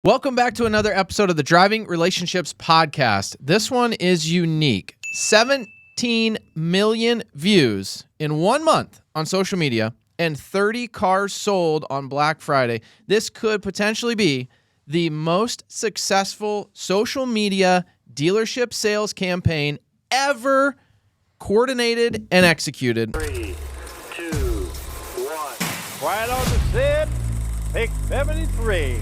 Welcome back to another episode of the Driving Relationships Podcast. This one is unique. 17 million views in 1 month on social media and 30 cars sold on Black Friday. This could potentially be the most successful social media dealership sales campaign ever coordinated and executed. 3, 2, 1. Quiet on the set. Pick 73.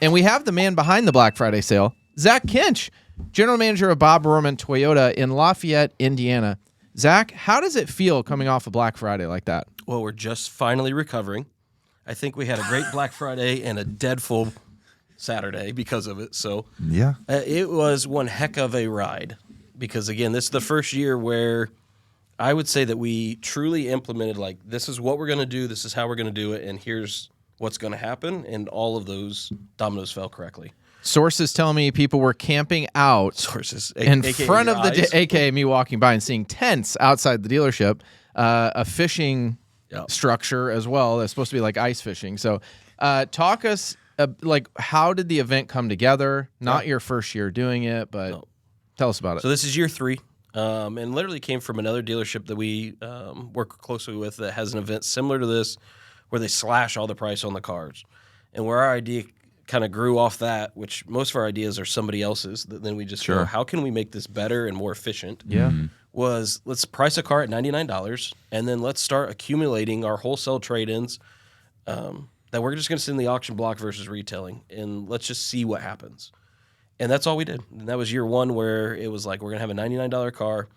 And we have the man behind the Black Friday sale, Zach Kinch, General Manager of Bob Roman Toyota in Lafayette, Indiana. Zach, how does it feel coming off a Black Friday like that? Well, we're just finally recovering. I think we had a great Black Friday and a dead full Saturday because of it. So yeah, it was one heck of a ride because, again, this is the first year where I would say that we truly implemented, like, this is what we're going to do, this is how we're going to do it, and here's what's going to happen, and all of those dominoes fell correctly. Sources tell me people were camping out in front of the aka me walking by and seeing tents outside the dealership, a fishing structure as well. That's supposed to be like ice fishing. So talk us, like, how did the event come together? Not your first year doing it, but tell us about it. So this is year 3. And literally came from another dealership that we work closely with that has an event similar to this where they slash all the price on the cars. And where our idea kind of grew off that, which most of our ideas are somebody else's, that then we just go, how can we make this better and more efficient? Yeah. Was let's price a car at $99 and then let's start accumulating our wholesale trade-ins that we're just going to send in the auction block versus retailing, and let's just see what happens. And that's all we did. And that was year 1 where it was like, we're going to have a $99 car.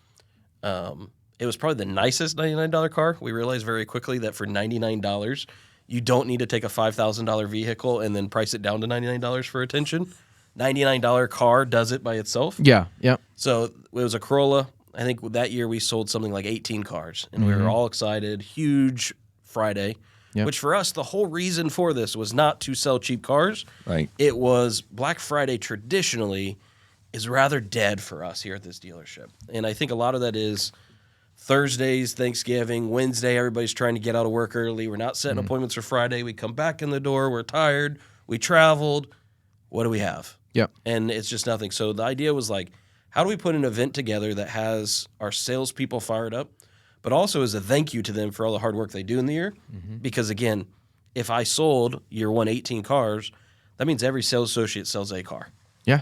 It was probably the nicest $99 car. We realized very quickly that for $99, you don't need to take a $5,000 vehicle and then price it down to $99 for attention. $99 car does it by itself. Yeah. So it was a Corolla. I think that year we sold something like 18 cars, and we were all excited. Huge Friday. Yep. Which for us, the whole reason for this was not to sell cheap cars. Right. It was Black Friday traditionally is rather dead for us here at this dealership. And I think a lot of that is Thursdays, Thanksgiving, Wednesday, everybody's trying to get out of work early. We're not setting appointments for Friday. We come back in the door. We're tired. We traveled. What do we have? Yep. And it's just nothing. So the idea was like, how do we put an event together that has our salespeople fired up, but also as a thank you to them for all the hard work they do in the year? Because, again, if I sold year 1 18 cars, that means every sales associate sells a car. Yeah.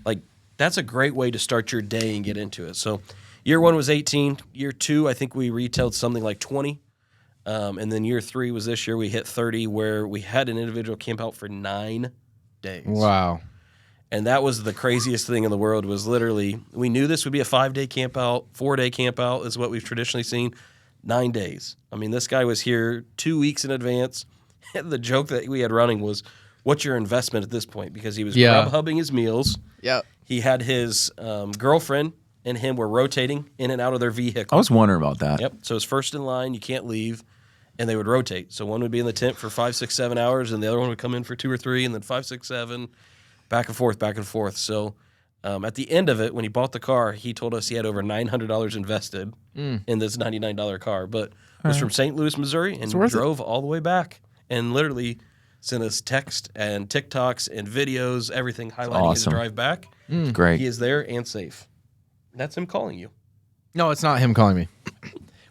Like, that's a great way to start your day and get into it. So year 1 was 18. Year 2, I think we retailed something like 20. And then year 3 was this year. We hit 30, where we had an individual camp out for 9 days. Wow. And that was the craziest thing in the world. Was literally, we knew this would be a 5-day camp out, 4-day camp out is what we've traditionally seen. 9 days. I mean, this guy was here 2 weeks in advance. And the joke that we had running was, what's your investment at this point? Because he was Grubhubbing his meals. Yeah. He had his girlfriend and him were rotating in and out of their vehicle. I was wondering about that. Yep. So it's first in line, you can't leave, and they would rotate. So one would be in the tent for 5, 6, 7 hours, and the other one would come in for 2 or 3, and then 5, 6, 7. Back and forth, back and forth. So at the end of it, when he bought the car, he told us he had over $900 invested in this $99 car. But it was from St. Louis, Missouri, and drove all the way back and literally sent us text and TikToks and videos, everything highlighting his drive back. Great. He is there and safe. That's him calling you. No, it's not him calling me.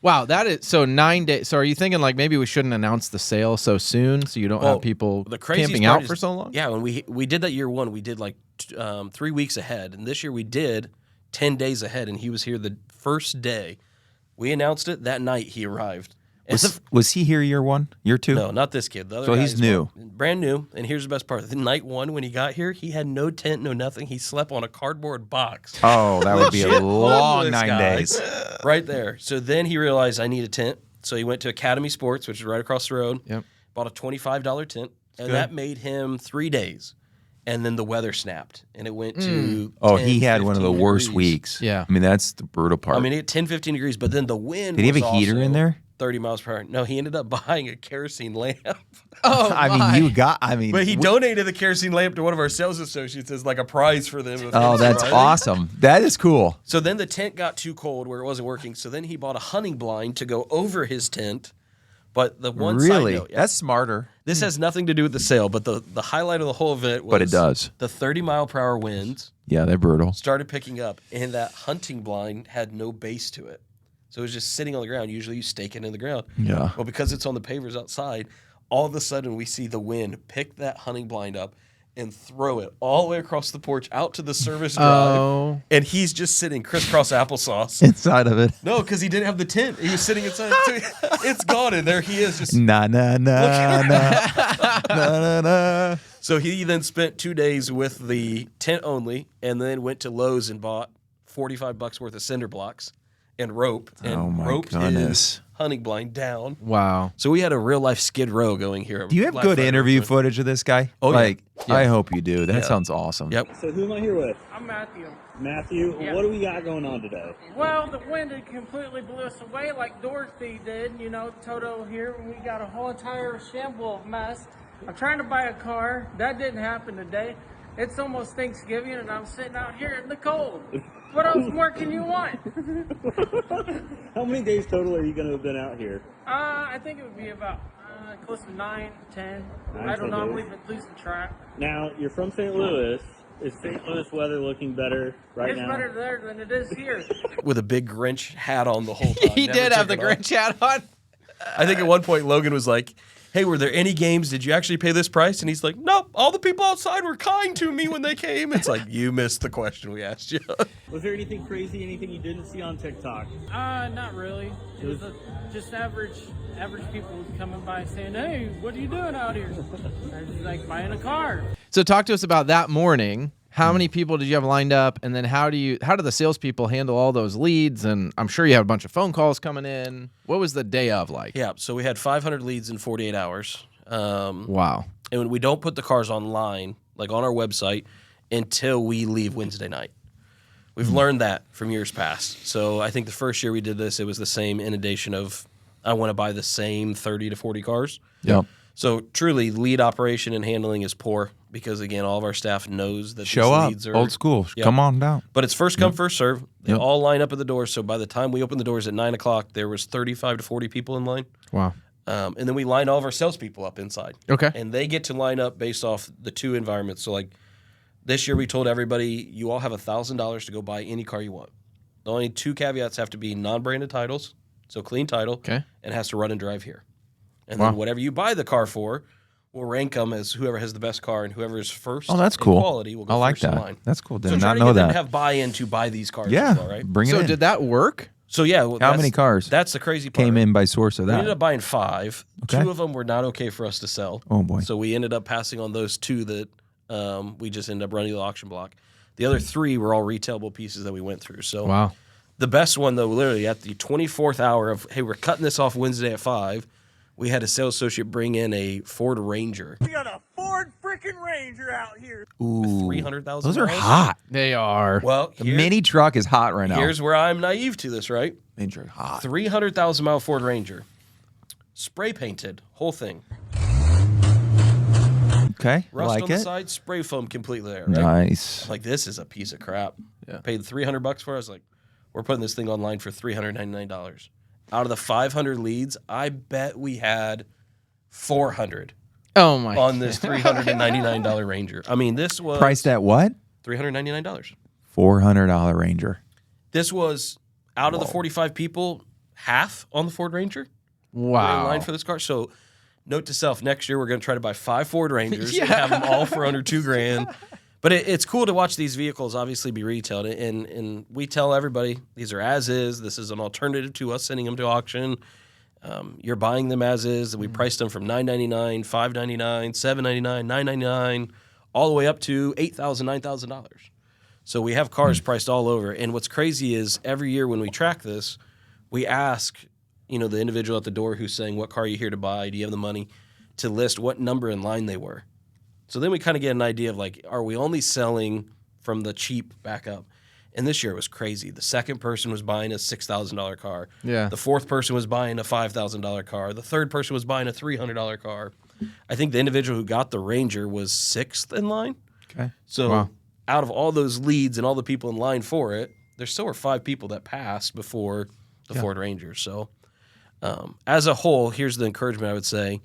Wow, that is so 9 days. So are you thinking like maybe we shouldn't announce the sale so soon so you don't have people camping out for so long? Yeah, when we did that year 1, we did like 3 weeks ahead, and this year we did 10 days ahead, and he was here the first day. We announced it that night. He arrived. Was he here year 1, year 2? No, not this kid. The other so guy he's new, brand new. And here's the best part: the night 1 when he got here, he had no tent, no nothing. He slept on a cardboard box. Oh, that would be a long 9 days. Right there. So then he realized I need a tent. So he went to Academy Sports, which is right across the road. Yep. Bought a $25 tent, and that made him 3 days. And then the weather snapped, and it went to 10, he had one of the worst weeks. Yeah. I mean, that's the brutal part. I mean, it had 10, 15 degrees, but then the wind Did he have a heater in there? 30 miles per hour. No, he ended up buying a kerosene lamp. Oh, But he donated the kerosene lamp to one of our sales associates as like a prize for them. Oh, that's awesome. That is cool. So then the tent got too cold where it wasn't working. So then he bought a hunting blind to go over his tent, But the one Really? side note, That's smarter. this has nothing to do with the sale, but the highlight of the whole event was But it does. the 30-mile-per-hour winds Yeah, they're brutal. started picking up, and that hunting blind had no base to it. So it was just sitting on the ground. Usually you stake it in the ground. Yeah. Well, because it's on the pavers outside, all of a sudden we see the wind pick that hunting blind up and throw it all the way across the porch out to the service drive. Oh. And he's just sitting crisscross applesauce. Inside of it. No, because he didn't have the tent. He was sitting inside. It's gone, and there he is. Just Na na na na na na. So he then spent 2 days with the tent only, and then went to Lowe's and bought $45 worth of cinder blocks and rope, and Oh my roped goodness. his hunting blind down. Wow. So we had a real life Skid Row going here. Do you have Black good Friday interview weekend. footage of this guy? Oh, yeah. like, Yeah. I hope you do. That Yeah. sounds awesome. Yep. So who am I here with? I'm Matthew. Matthew. Yeah. What do we got going on today? Well, the wind had completely blew us away like Dorothy did. You know, Toto here, and we got a whole entire shamble of mess. I'm trying to buy a car. That didn't happen today. It's almost Thanksgiving, and I'm sitting out here in the cold. What else more can you want? How many days total are you going to have been out here? I think it would be about close to 9, 10. I don't know. I'm losing track. Now, you're from St. Louis. Is St. Louis weather looking better right It's now? better there than it is here. With a big Grinch hat on the whole time. He Never did have the took it off. Grinch hat on. I think at one point Logan was like, hey, were there any games? Did you actually pay this price? And he's like, nope, all the people outside were kind to me when they came. It's like, you missed the question we asked you. Was there anything crazy, anything you didn't see on TikTok? Not really. It was just average people coming by saying, hey, what are you doing out here? I was like buying a car. So talk to us about that morning. How many people did you have lined up? And then how do the salespeople handle all those leads? And I'm sure you have a bunch of phone calls coming in. What was the day of like? Yeah, so we had 500 leads in 48 hours. Wow. And we don't put the cars online, like on our website, until we leave Wednesday night. We've learned that from years past. So I think the first year we did this, it was the same inundation of, I want to buy the same 30 to 40 cars. Yep. So truly, lead operation and handling is poor because, again, all of our staff knows that Show these up. leads are Old school. Yep. Come on down. But it's first come, first serve. They Yep. all line up at the door. So by the time we opened the doors at 9 o'clock, there was 35 to 40 people in line. Wow. And then we line all of our salespeople up inside. Okay. And they get to line up based off the two environments. So, like, this year we told everybody, you all have $1,000 to go buy any car you want. The only two caveats have to be non-branded titles, so clean title, Okay. and it has to run and drive here. And Wow. then whatever you buy the car for, we'll rank them as whoever has the best car, and whoever is first Oh, that's in cool. quality will go I like first in that. line. That's cool. Did So try not to know get them that. to have buy-in to buy these cars Yeah. as well, right? Bring it So in. did that work? So, yeah. Well, How that's- many cars That's the crazy part. came in by source of We ended that? up buying 5. Okay. 2 of them were not okay for us to sell. Oh, boy. So we ended up passing on those 2 that we just ended up running the auction block. The other 3 were all retailable pieces that we went through. So Wow. the best one, though, literally at the 24th hour of, hey, we're cutting this off Wednesday at 5, we had a sales associate bring in a Ford Ranger. We got a Ford freaking Ranger out here. Ooh. 300,000 Those are miles. hot. They are. Well, The mini truck is hot right now. here's where I'm naive to this, right? Mini truck hot. 300,000-mile Ford Ranger. Spray painted, whole thing. Okay. Rust like on the it. side, spray foam completely there, right? Nice. Like, this is a piece of crap. Yeah. Paid $300 for it. I was like, we're putting this thing online for $399. Out of the 500 leads, I bet we had 400 Oh my. on this $399 Ranger. I mean, this was Priced at what? $399. $400 Ranger. This was out of the 45 people, half on the Ford Ranger were in Wow. line for this car. So, note to self: next year we're going to try to buy 5 Ford Rangers and Yeah. have them all for under $2,000. But it's cool to watch these vehicles obviously be retailed, and we tell everybody these are as is. This is an alternative to us sending them to auction. You're buying them as is, and we priced them from $999, $599, $799, $999, all the way up to $8,000, $9,000. So we have cars priced all over. And what's crazy is every year when we track this, we ask, the individual at the door who's saying, what car are you here to buy? Do you have the money? To list what number in line they were. So then we kind of get an idea of like, are we only selling from the cheap back up? And this year it was crazy. The second person was buying a $6,000 car. Yeah. The fourth person was buying a $5,000 car. The third person was buying a $300 car. I think the individual who got the Ranger was 6th in line. Okay. So Wow. out of all those leads and all the people in line for it, there still were 5 people that passed before the Ford Ranger. So As a whole, here's the encouragement I would say.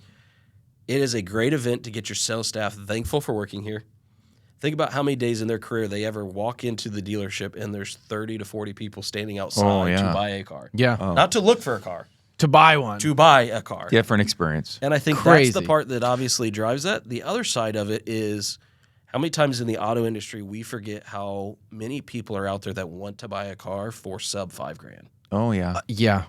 It is a great event to get your sales staff thankful for working here. Think about how many days in their career they ever walk into the dealership and there's 30 to 40 people standing outside to buy a car. Yeah. Not to look for a car, To buy one. to buy a car. Different experience. And I think Crazy. that's the part that obviously drives that. The other side of it is how many times in the auto industry we forget how many people are out there that want to buy a car for sub $5,000. Oh, yeah. Yeah.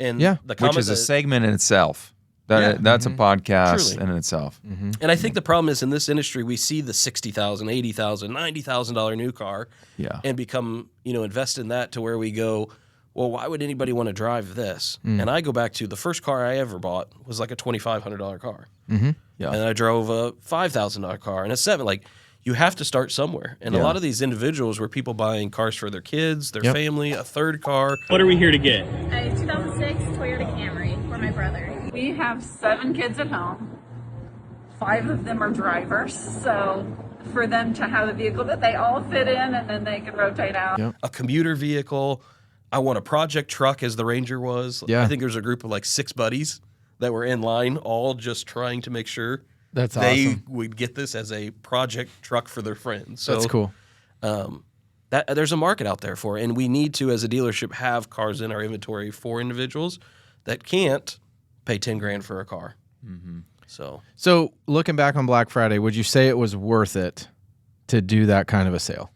And Yeah. the Which comment is a that- segment in itself. That's a podcast Truly. in itself. And I think the problem is in this industry, we see the $60,000, $80,000, $90,000 new car Yeah. and become, invest in that to where we go, well, why would anybody want to drive this? And I go back to the first car I ever bought was like a $2,500 car. Yeah. And I drove a $5,000 car and a $7,000. Like, you have to start somewhere. And a Yeah. lot of these individuals were people buying cars for their kids, their Yep. family, a third car. What are we here to get? A 2006 Toyota Camry for my brother. We have 7 kids at home. 5 of them are drivers, so for them to have a vehicle that they all fit in and then they can rotate out. Yep. A commuter vehicle. I want a project truck, as the Ranger was. Yeah. I think there's a group of like 6 buddies that were in line, all just trying to make sure That's they awesome. would get this as a project truck for their friends. So That's cool. that there's a market out there for it, and we need to, as a dealership, have cars in our inventory for individuals that can't pay $10,000 for a car. So looking back on Black Friday, would you say it was worth it to do that kind of a sale?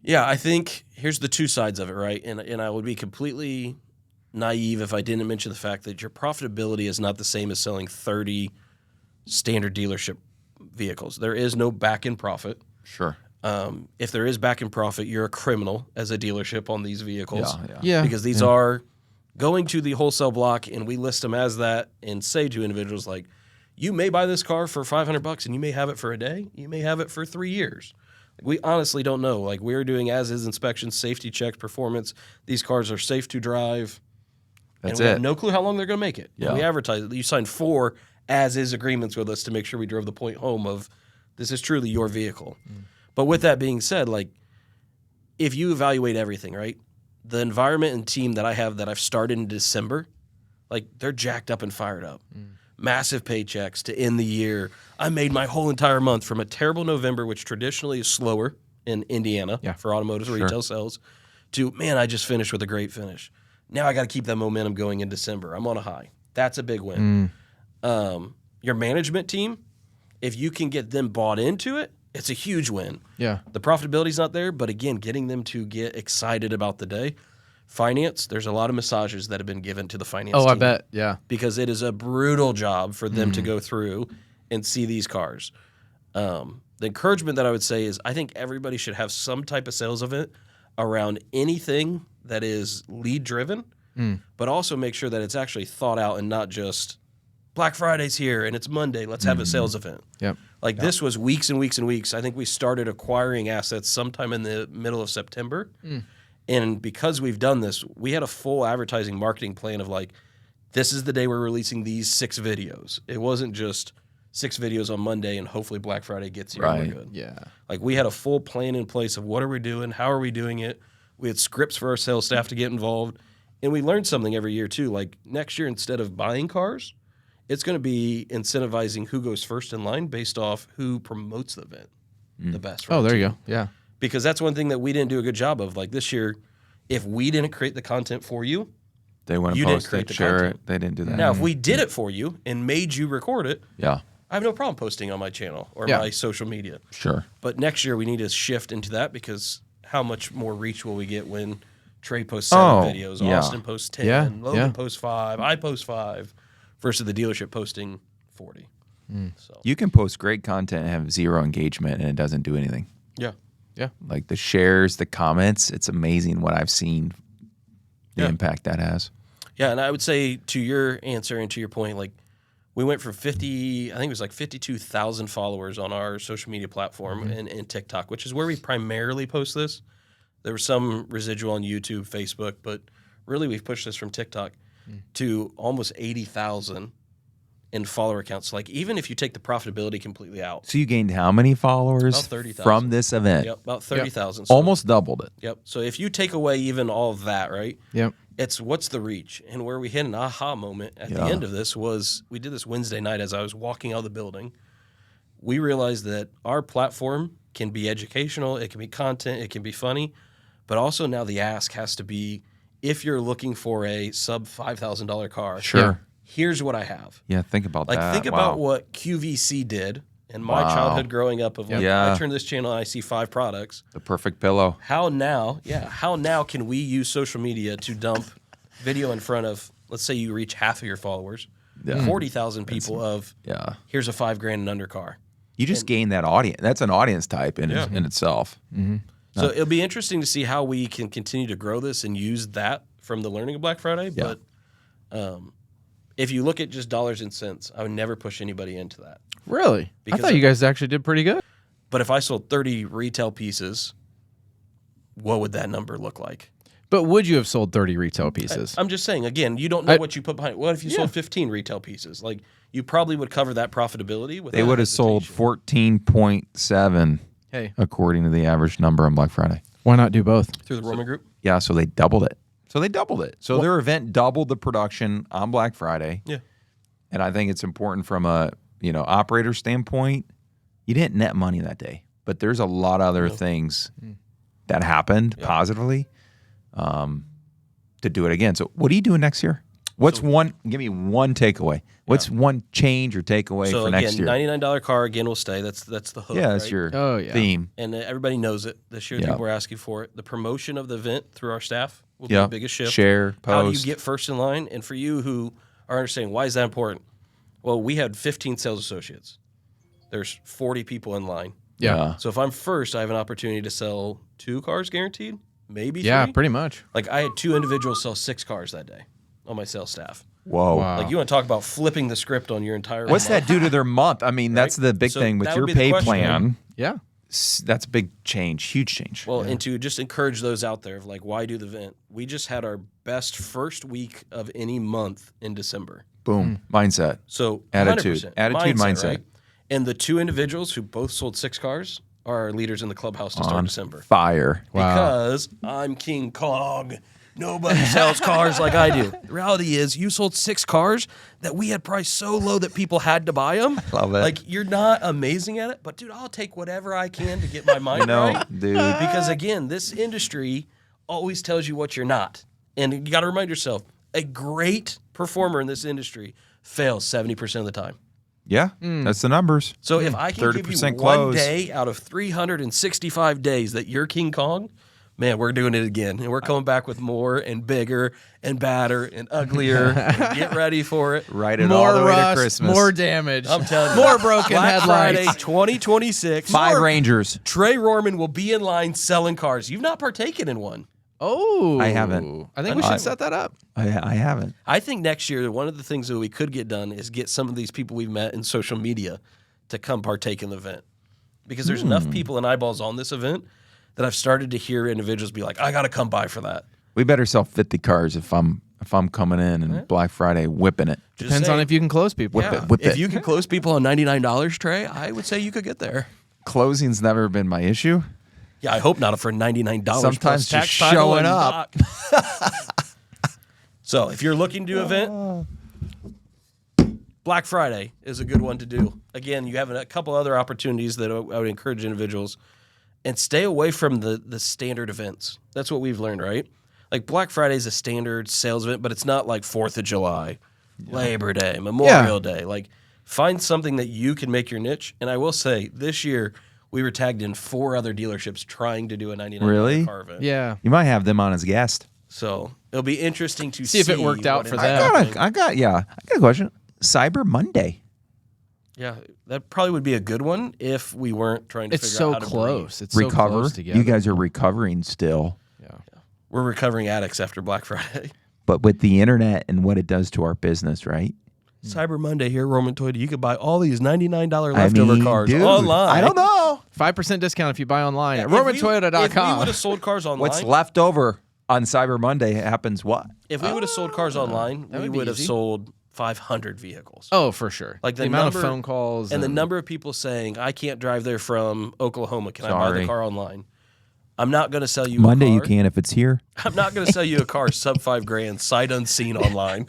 yeah, I think here's the two sides of it, right? And I would be completely naive if I didn't mention the fact that your profitability is not the same as selling 30 standard dealership vehicles. There is no back-end profit. Sure. If there is back-end profit, you're a criminal as a dealership on these vehicles. Yeah. Because these are going to the wholesale block, and we list them as that and say to individuals like, you may buy this car for $500 and you may have it for a day. You may have it for 3 years. We honestly don't know. Like, we're doing as-is inspections, safety checks, performance. These cars are safe to drive. That's and we it. have no clue how long they're going to make it. Yeah. And we advertise it. You signed 4 as-is agreements with us to make sure we drove the point home of this is truly your vehicle. But with that being said, like, if you evaluate everything, right, the environment and team that I have that I've started in December, like, they're jacked up and fired up. Massive paychecks to end the year. I made my whole entire month from a terrible November, which traditionally is slower in Indiana for automotive retail sales, to, man, I just finished with a great finish. Now I got to keep that momentum going in December. I'm on a high. That's a big win. Your management team, if you can get them bought into it, it's a huge win. Yeah. The profitability's not there, but again, getting them to get excited about the day. Finance, there's a lot of massages that have been given to the finance team. I bet. Yeah. Because it is a brutal job for them to go through and see these cars. The encouragement that I would say is I think everybody should have some type of sales event around anything that is lead driven, but also make sure that it's actually thought out and not just Black Friday's here and it's Monday, let's have a sales event. Yep. Like this was weeks and weeks and weeks. I think we started acquiring assets sometime in the middle of September. And because we've done this, we had a full advertising marketing plan of like, this is the day we're releasing these 6 videos. It wasn't just 6 videos on Monday and hopefully Black Friday gets here and we're good. Yeah. Like, we had a full plan in place of what are we doing, how are we doing it. We had scripts for our sales staff to get involved. And we learned something every year too. Like, next year, instead of buying cars, it's going to be incentivizing who goes first in line based off who promotes the event the best. for Oh, the there team. you go. Yeah. Because that's one thing that we didn't do a good job of. Like, this year, if we didn't create the content for you, They want You to didn't post create it, the share content. it. They didn't do that. now if we did it for you and made you record it, Yeah. I have no problem posting on my channel or Yeah. my social media. Sure. But next year we need to shift into that because how much more reach will we get when Trey posts 7 videos, yeah. Austin posts 10, Yeah, Logan yeah. posts 5, I post 5, versus the dealership posting 40. So You can post great content and have 0 engagement, and it doesn't do anything. yeah, Like the shares, the comments, it's amazing what I've seen, the Yeah. impact that has. yeah. And I would say to your answer and to your point, like we went from 50, I think it was like 52,000 followers on our social media platform and TikTok, which is where we primarily post this. There was some residual on YouTube, Facebook, but really we've pushed this from TikTok to almost 80,000 in follower accounts. Like, even if you take the profitability completely out, So you gained how many followers About 30,000. from this event? yep, about 30,000. So, Almost doubled it. Yep. So if you take away even all of that, right? Yep. It's what's the reach? And where we hit an aha moment at the end of this was we did this Wednesday night as I was walking out of the building. We realized that our platform can be educational, it can be content, it can be funny, but also now the ask has to be if you're looking for a sub $5,000 car. Sure. Here's what I have. Yeah, think about that. Like think about what QVC did in my childhood growing up of like I turn this channel and I see 5 products. The perfect pillow. How now can we use social media to dump video in front of, let's say you reach half of your followers, 40,000 people here's a $5,000 and under car. You just gain that audience. That's an audience type in itself. Mm-hmm. So it'll be interesting to see how we can continue to grow this and use that from the learning of Black Friday. Yeah. But if you look at just dollars and cents, I would never push anybody into that. Really? Because I thought you guys actually did pretty good. But if I sold 30 retail pieces, what would that number look like? But would you have sold 30 retail pieces? I'm just saying, again, you don't know what you put behind it. What if you sold 15 retail pieces? Like, you probably would cover that profitability. They would have sold 14.7 according to the average number on Black Friday. Why not do both? Through the Roman group? Yeah, so they doubled it. So their event doubled the production on Black Friday. Yeah. And I think it's important from a, operator standpoint. You didn't net money that day, but there's a lot of other things that happened positively to do it again. So what are you doing next year? What's give me one takeaway. What's one change or takeaway for next year? $99 car again will stay. That's the hook. Yeah, that's right? your theme. And everybody knows it. This year people are asking for it. The promotion of the event through our staff will be the biggest shift. Share, post. How do you get first in line? And for you who are understanding, why is that important? Well, we had 15 sales associates. There's 40 people in line. Yeah. So if I'm first, I have an opportunity to sell 2 cars guaranteed, maybe 3. Yeah, pretty much. Like I had 2 individuals sell 6 cars that day on my sales staff. Whoa. Wow. Like you want to talk about flipping the script on your entire What's month. that do to their month? I mean, that's the big So thing with that your would be the pay question, plan. Yeah. That's a big change, huge change. Well, and to just encourage those out there of like, why do the event? We just had our best first week of any month in December. Boom. Mindset. So Attitude. 100% Attitude, mindset. Right? And the 2 individuals who both sold 6 cars are our leaders in the clubhouse to start December. Fire. Because I'm King Kong. Nobody sells cars like I do. The reality is you sold 6 cars that we had priced so low that people had to buy them. Love it. Like, you're not amazing at it, but, dude, I'll take whatever I can to get my mind right. Dude. Because, again, this industry always tells you what you're not. And you got to remind yourself, a great performer in this industry fails 70% of the time. Yeah, that's the numbers. So if I can give you 30% one close. day out of 365 days that you're King Kong, man, we're doing it again. And we're coming back with more and bigger and badder and uglier. And get ready for it. Write it More all the way rust, to Christmas. more damage. I'm telling you. More broken Black headlights. Friday 2026. 5 Rangers. Trey Rorman will be in line selling cars. You've not partaken in one. Oh. I haven't. I think we should set that up. I haven't. I think next year, one of the things that we could get done is get some of these people we've met in social media to come partake in the event. Because there's enough people and eyeballs on this event that I've started to hear individuals be like, I got to come by for that. We better sell 50 cars if I'm coming in and Black Friday whipping it. Just Depends on saying. if you can close people. Whip If it. you can close people on $99, Trey, I would say you could get there. Closing's never been my issue. Yeah, I hope not for $99. Sometimes plus just tax, title, showing and up. doc. So if you're looking to do an event, Black Friday is a good one to do. Again, you have a couple other opportunities that I would encourage individuals, and stay away from the standard events. That's what we've learned, right? Like Black Friday is a standard sales event, but it's not like 4th of July, Labor Day, Memorial Day. Like find something that you can make your niche. And I will say this year, we were tagged in 4 other dealerships trying to do a $99 car event. Yeah. You might have them on as guest. So it'll be interesting to See if it worked out what for ends up them. happening. I got a question. Cyber Monday. Yeah, that probably would be a good one if we weren't trying to It's figure so out how to close. It's Recover. so close together. You guys are recovering still. We're recovering addicts after Black Friday. But with the internet and what it does to our business, right? Cyber Monday here at Roman Toyota. You could buy all these $99 leftover cars dude, online. I don't know. 5% discount if you buy online at If we would RomanToyota.com. have sold cars online, What's left over on Cyber Monday happens what? if we would have sold cars online, that we would be would have easy. sold 500 vehicles. Oh, for sure. Like the the amount number- of phone calls And the number of people saying, I can't drive there from Oklahoma. Can I buy Sorry. the car online? I'm not going to sell you Monday a car. you can if it's here. I'm not going to sell you a car sub $5,000 sight unseen online.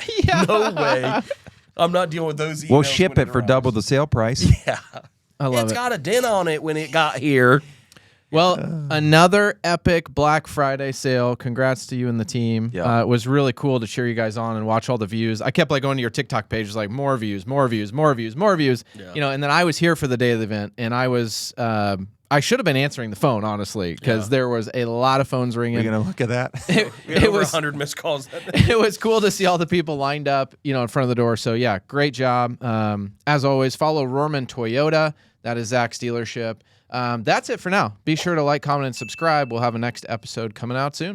No way. I'm not dealing with those emails. We'll ship when it for arrives. double the sale price. Yeah. I love It's it. got a dent on it when it got here. Well, another epic Black Friday sale. Congrats to you and the team. Yeah. It was really cool to cheer you guys on and watch all the views. I kept like going to your TikTok page, was like more views, more views, more views, more views. Yeah. You know, and then I was here for the day of the event, and I was I should have been answering the phone honestly because there was a lot of phones ringing. We're gonna look at that. We had It over was 100 missed calls that day. it was cool to see all the people lined up, you know, in front of the door. So yeah, great job. As always, follow Rorman Toyota. That is Zach's dealership. That's it for now. Be sure to like, comment, and subscribe. We'll have a next episode coming out soon.